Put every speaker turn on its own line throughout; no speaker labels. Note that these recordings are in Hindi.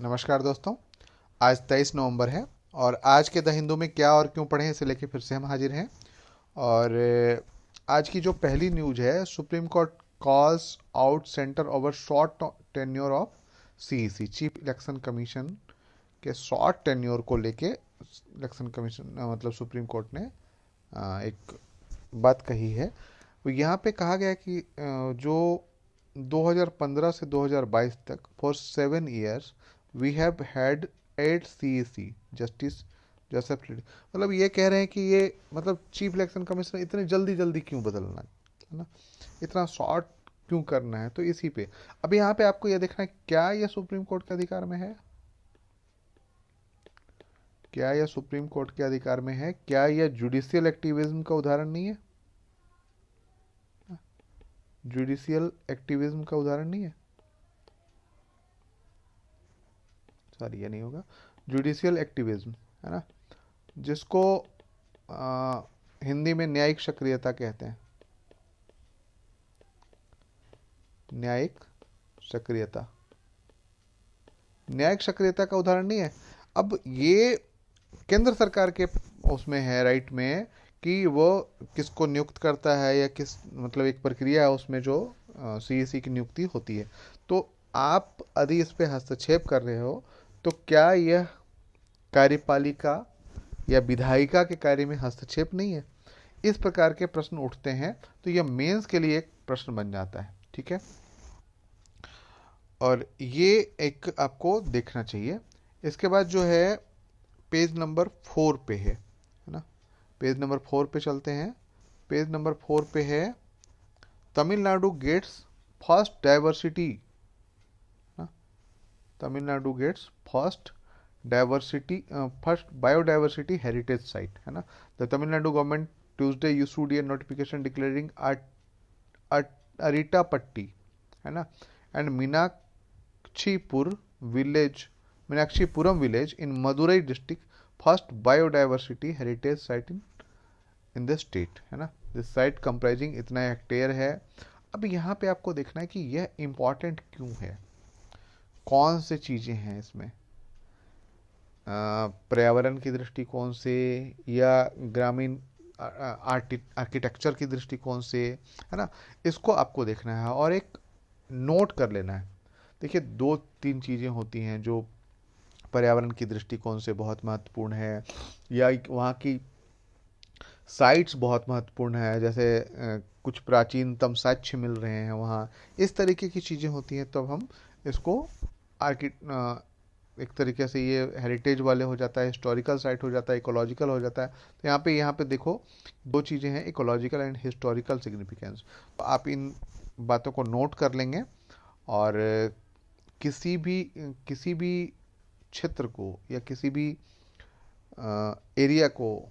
नमस्कार दोस्तों। आज 23 नवंबर है और आज के द हिंदू में क्या और क्यों पढ़ें इसे लेके फिर से हम हाजिर हैं। और आज की जो पहली न्यूज है, supreme court calls out centre over short tenure of CEC. Chief election commission के शॉर्ट टेन्योर को लेके इलेक्शन कमीशन मतलब सुप्रीम कोर्ट ने एक बात कही है। तो यहाँ पे कहा गया कि जो 2015 से 2022 तक for 7 years we have had 8 CEC justice Joseph Reddy. मतलब ये कह रहे हैं कि ये मतलब चीफ इलेक्शन कमिश्नर इतने जल्दी जल्दी क्यों बदलना है ना, इतना शॉर्ट क्यों करना है। तो इसी पे अब यहाँ पे आपको ये देखना है, क्या ये सुप्रीम कोर्ट के अधिकार में है, क्या यह सुप्रीम कोर्ट के अधिकार में है, क्या यह जुडिशियल एक्टिविज्म का उदाहरण नहीं है, जुडिशियल एक्टिविज्म का उदाहरण नहीं है। सॉरी, ये नहीं होगा, जुडिशियल एक्टिविज्म है ना, जिसको हिंदी में न्यायिक सक्रियता कहते हैं। न्यायिक सक्रियता, न्यायिक सक्रियता का उदाहरण नहीं है। अब ये केंद्र सरकार के उसमें है, राइट में, कि वो किसको नियुक्त करता है या किस मतलब एक प्रक्रिया है उसमें जो सीईसी की नियुक्ति होती है। तो आप यदि इस पे हस्तक्षेप कर रहे हो तो क्या यह कार्यपालिका या विधायिका के कार्य में हस्तक्षेप नहीं है? इस प्रकार के प्रश्न उठते हैं तो यह मेंस के लिए एक प्रश्न बन जाता है। ठीक है, और ये एक आपको देखना चाहिए। इसके बाद जो है पेज नंबर 4 पे है ना, पेज नंबर 4 पे चलते हैं। पेज नंबर 4 पे है Tamil Nadu gets first diversity, Tamil Nadu gets first biodiversity heritage site है ना। The Tamil Nadu government Tuesday issued a notification declaring Arittapatti है ना and Meenakshipuram village in Madurai district first biodiversity heritage site in the state है ना। दिस साइट कंप्राइजिंग इतना हेक्टेयर है। अब यहाँ पे आपको देखना है कि यह इम्पॉर्टेंट क्यों है, कौन से चीज़ें हैं इसमें, पर्यावरण की दृष्टिकोण से या ग्रामीण आर्किटेक्चर की दृष्टिकोण से, है ना। इसको आपको देखना है और एक नोट कर लेना है। देखिए, दो तीन चीज़ें होती हैं जो पर्यावरण की दृष्टिकोण से बहुत महत्वपूर्ण है, या वहाँ की साइट्स बहुत महत्वपूर्ण है, जैसे कुछ प्राचीनतम साक्ष्य मिल रहे हैं वहाँ, इस तरीके की चीज़ें होती हैं। तब हम इसको आर्कि एक तरीके से ये हेरिटेज वाले हो जाता है, हिस्टोरिकल साइट हो जाता है, इकोलॉजिकल हो जाता है। तो यहाँ पे देखो, दो चीज़ें हैं, इकोलॉजिकल एंड हिस्टोरिकल सिग्निफिकेंस। तो आप इन बातों को नोट कर लेंगे और किसी भी क्षेत्र को या किसी भी एरिया को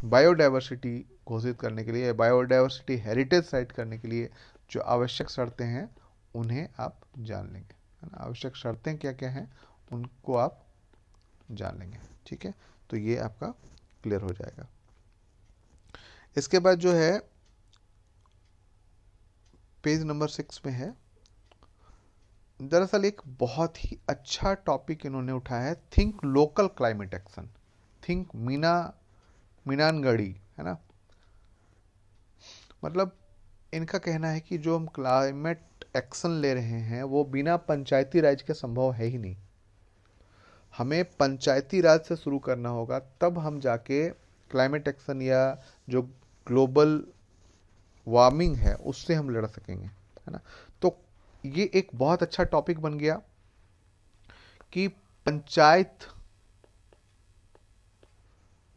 बायोडाइवर्सिटी घोषित करने के लिए, बायोडाइवर्सिटी हेरिटेज साइट करने के लिए जो आवश्यक शर्तें हैं उन्हें आप जान लेंगे, है ना। आवश्यक शर्तें क्या क्या हैं उनको आप जान लेंगे। ठीक है, तो ये आपका क्लियर हो जाएगा। इसके बाद जो है पेज नंबर 6 में है, दरअसल एक बहुत ही अच्छा टॉपिक इन्होंने उठाया है, think local climate action, think Meenangadi है ना। मतलब इनका कहना है कि जो हम क्लाइमेट एक्शन ले रहे हैं वो बिना पंचायती राज के संभव है ही नहीं। हमें पंचायती राज से शुरू करना होगा, तब हम जाके क्लाइमेट एक्शन या जो ग्लोबल वार्मिंग है उससे हम लड़ सकेंगे, है ना। तो ये एक बहुत अच्छा टॉपिक बन गया कि पंचायत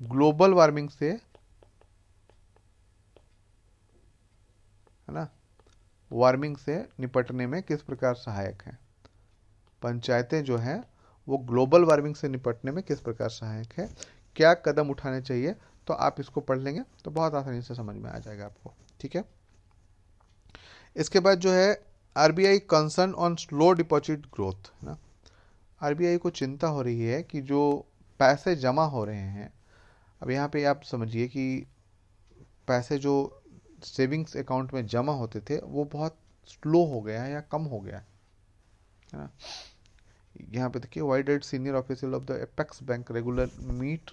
ग्लोबल वार्मिंग से, है ना, वार्मिंग से निपटने में किस प्रकार सहायक है। पंचायतें जो हैं वो ग्लोबल वार्मिंग से निपटने में किस प्रकार सहायक है, क्या कदम उठाने चाहिए। तो आप इसको पढ़ लेंगे तो बहुत आसानी से समझ में आ जाएगा आपको। ठीक है, इसके बाद जो है RBI concern on slow deposit growth, है ना। आरबीआई को चिंता हो रही है कि जो पैसे जमा हो रहे हैं, अब यहाँ पे आप समझिए कि पैसे जो सेविंग्स अकाउंट में जमा होते थे वो बहुत स्लो हो गया है या कम हो गया है ना। यहाँ पे देखिए, why did senior official of the apex bank regular meet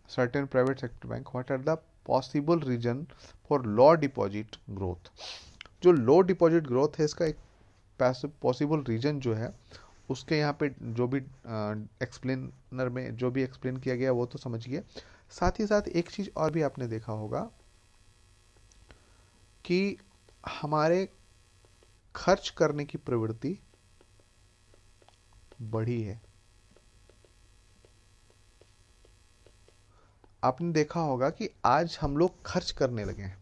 certain private sector bank, what are the possible reason for low deposit growth. जो लो डिपॉजिट ग्रोथ है इसका एक पॉसिबल रीजन जो है उसके यहाँ पे जो भी एक्सप्लेनर में जो भी एक्सप्लेन किया गया वो तो समझिए। साथ ही साथ एक चीज़ और भी आपने देखा होगा कि हमारे खर्च करने की प्रवृत्ति बढ़ी है। आपने देखा होगा कि आज हम लोग खर्च करने लगे हैं।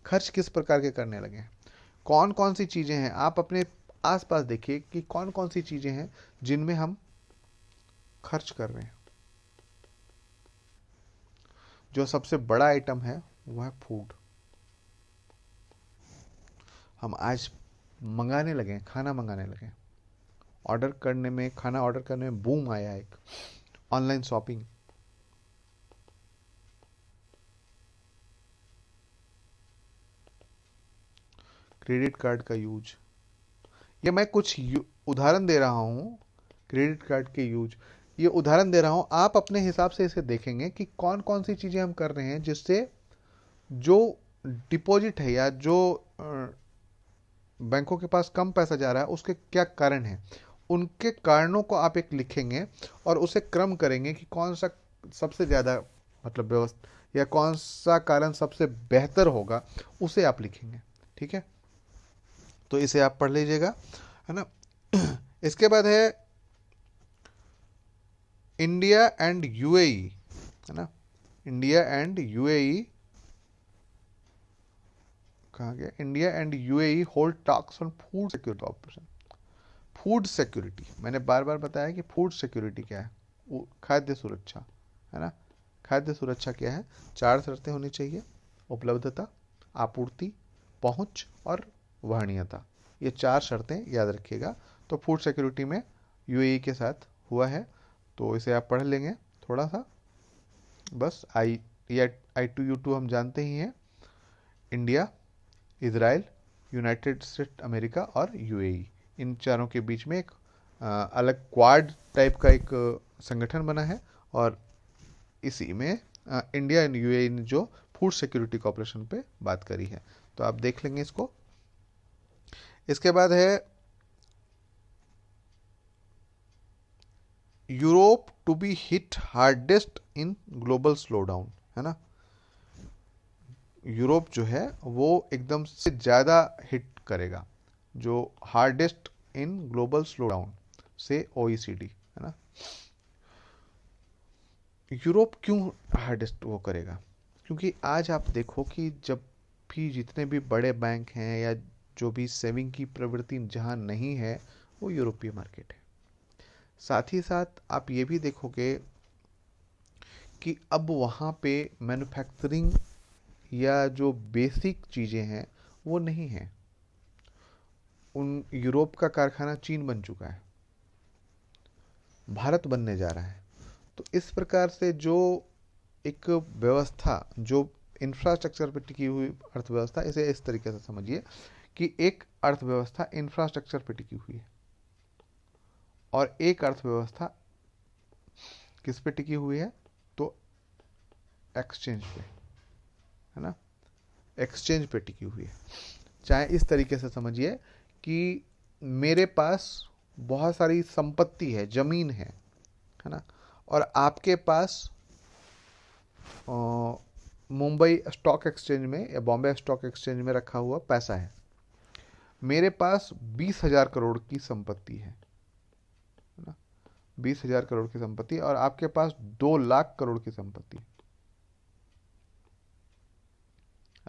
खर्च किस प्रकार के करने लगे हैं, कौन कौन सी चीज़ें हैं, आप अपने आसपास देखिए कि कौन कौन सी चीज़ें हैं जिनमें हम खर्च कर रहे हैं। जो सबसे बड़ा आइटम है वो है फूड। हम आज मंगाने लगे हैं, खाना मंगाने लगे हैं। ऑर्डर करने में, खाना ऑर्डर करने में बूम आया एक, ऑनलाइन शॉपिंग। क्रेडिट कार्ड का यूज, ये मैं कुछ उदाहरण दे रहा हूँ। क्रेडिट कार्ड के यूज, ये उदाहरण दे रहा हूँ, आप अपने हिसाब से इसे देखेंगे कि कौन कौन सी चीज़ें हम कर रहे हैं जिससे जो डिपॉजिट है या जो बैंकों के पास कम पैसा जा रहा है उसके क्या कारण हैं। उनके कारणों को आप एक लिखेंगे और उसे क्रम करेंगे कि कौन सा सबसे ज़्यादा मतलब व्यवस्था या कौन सा कारण सबसे बेहतर होगा, उसे आप लिखेंगे। ठीक है, तो इसे आप पढ़ लीजिएगा, है ना। इसके बाद है इंडिया एंड यूएई, है ना। इंडिया एंड यूएई कहा गया, India and UAE hold talks on food security operation. Food security, मैंने बार बार बताया कि फूड सिक्योरिटी क्या है, वो खाद्य सुरक्षा, है ना। खाद्य सुरक्षा क्या है, 4 शर्तें होनी चाहिए, उपलब्धता, आपूर्ति, पहुंच और वहनीयता। ये 4 शर्तें याद रखिएगा। तो फूड सिक्योरिटी में यूएई के साथ हुआ है, तो इसे आप पढ़ लेंगे थोड़ा सा। बस I2U2 हम जानते ही हैं, India, Israel, United state America और यूएई, इन चारों के बीच में एक अलग क्वाड टाइप का एक संगठन बना है, और इसी में इंडिया एंड यूएई ने जो फूड सिक्योरिटी कॉर्पोरेशन पे बात करी है, तो आप देख लेंगे इसको। इसके बाद है Europe to be hit hardest in global slowdown, है ना। यूरोप जो है वो एकदम से ज़्यादा हिट करेगा, जो हार्डेस्ट इन ग्लोबल स्लोडाउन से ओईसीडी, है ना। यूरोप क्यों हार्डेस्ट वो करेगा, क्योंकि आज आप देखो कि जब भी जितने भी बड़े बैंक हैं या जो भी सेविंग की प्रवृत्ति जहाँ नहीं है वो यूरोपीय मार्केट है। साथ ही साथ आप ये भी देखोगे कि अब वहाँ पे मैन्युफैक्चरिंग या जो बेसिक चीज़ें हैं वो नहीं हैं। उन यूरोप का कारखाना चीन बन चुका है, भारत बनने जा रहा है। तो इस प्रकार से जो एक व्यवस्था, जो इंफ्रास्ट्रक्चर पर टिकी हुई अर्थव्यवस्था, इसे इस तरीके से समझिए कि एक अर्थव्यवस्था इंफ्रास्ट्रक्चर पर टिकी हुई है और एक अर्थव्यवस्था किस पे टिकी हुई है, तो एक्सचेंज पे, है ना। एक्सचेंज पे टिकी हुई है। चाहे इस तरीके से समझिए कि मेरे पास बहुत सारी संपत्ति है, जमीन है ना, और आपके पास मुंबई स्टॉक एक्सचेंज में या बॉम्बे स्टॉक एक्सचेंज में रखा हुआ पैसा है। मेरे पास 20,000 करोड़ की संपत्ति है ना, 20,000 करोड़ की संपत्ति, और आपके पास 2 लाख करोड़ की संपत्ति है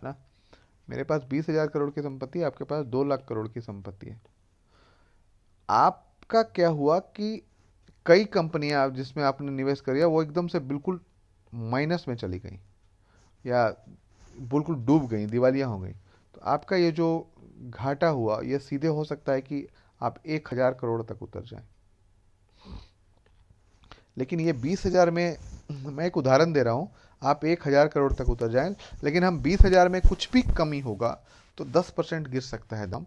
ना। मेरे पास 20,000 करोड़ की संपत्ति है, आपके पास 2 लाख करोड़ की संपत्ति है। आपका क्या हुआ कि कई कंपनियां जिसमें आपने निवेश किया वो एकदम से बिल्कुल माइनस में चली गई या बिल्कुल डूब गई, दिवालिया हो गई। तो आपका ये जो घाटा हुआ ये सीधे हो सकता है कि आप 1,000 करोड़ तक उतर जाएं। लेकिन ये 20,000 में, मैं एक उदाहरण दे रहा हूँ, आप 1,000 करोड़ तक उतर जाएं, लेकिन हम 20,000 में कुछ भी कमी होगा तो 10% गिर सकता है दाम,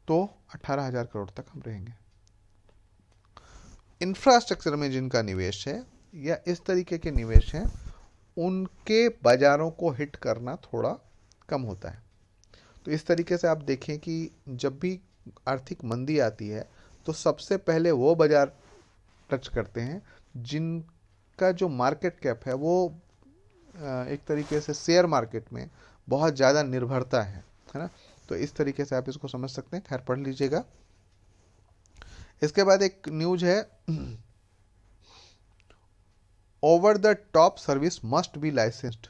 तो 18,000 करोड़ तक हम रहेंगे। इंफ्रास्ट्रक्चर में जिनका निवेश है या इस तरीके के निवेश हैं, उनके बाजारों को हिट करना थोड़ा कम होता है। तो इस तरीके से आप देखें कि जब भी आर्थिक मंदी आती है तो सबसे पहले वो बाजार टच करते हैं जिनका जो मार्केट कैप है वो एक तरीके से शेयर मार्केट में बहुत ज़्यादा निर्भरता है ना। तो इस तरीके से आप इसको समझ सकते हैं। खैर, पढ़ लीजिएगा। इसके बाद एक न्यूज है, over the top service must be licensed,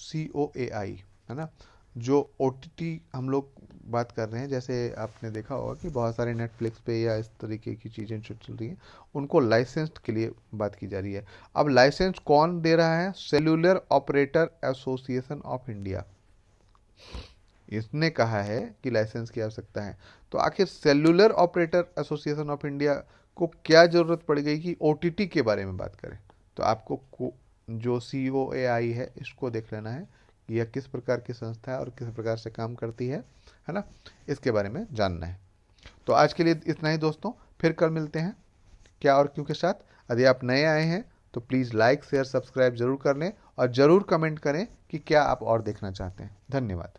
COAI, है ना। जो OTT हम लोग बात कर रहे हैं, जैसे आपने देखा होगा कि बहुत सारे नेटफ्लिक्स पे या इस तरीके की चीज़ें जो चल रही हैं उनको लाइसेंस्ड के लिए बात की जा रही है। अब लाइसेंस कौन दे रहा है? Cellular operator association of India, इसने कहा है कि लाइसेंस की आवश्यकता है। तो आखिर cellular operator association of India को क्या ज़रूरत पड़ गई कि OTT के बारे में बात करें? तो आपको जो COAI है इसको देख लेना है कि यह किस प्रकार की संस्था है और किस प्रकार से काम करती है ना, इसके बारे में जानना है। तो आज के लिए इतना ही दोस्तों, फिर कल मिलते हैं क्या और क्यों के साथ। यदि आप नए आए हैं तो प्लीज़ लाइक शेयर सब्सक्राइब जरूर कर लें और ज़रूर कमेंट करें कि क्या आप और देखना चाहते हैं। धन्यवाद।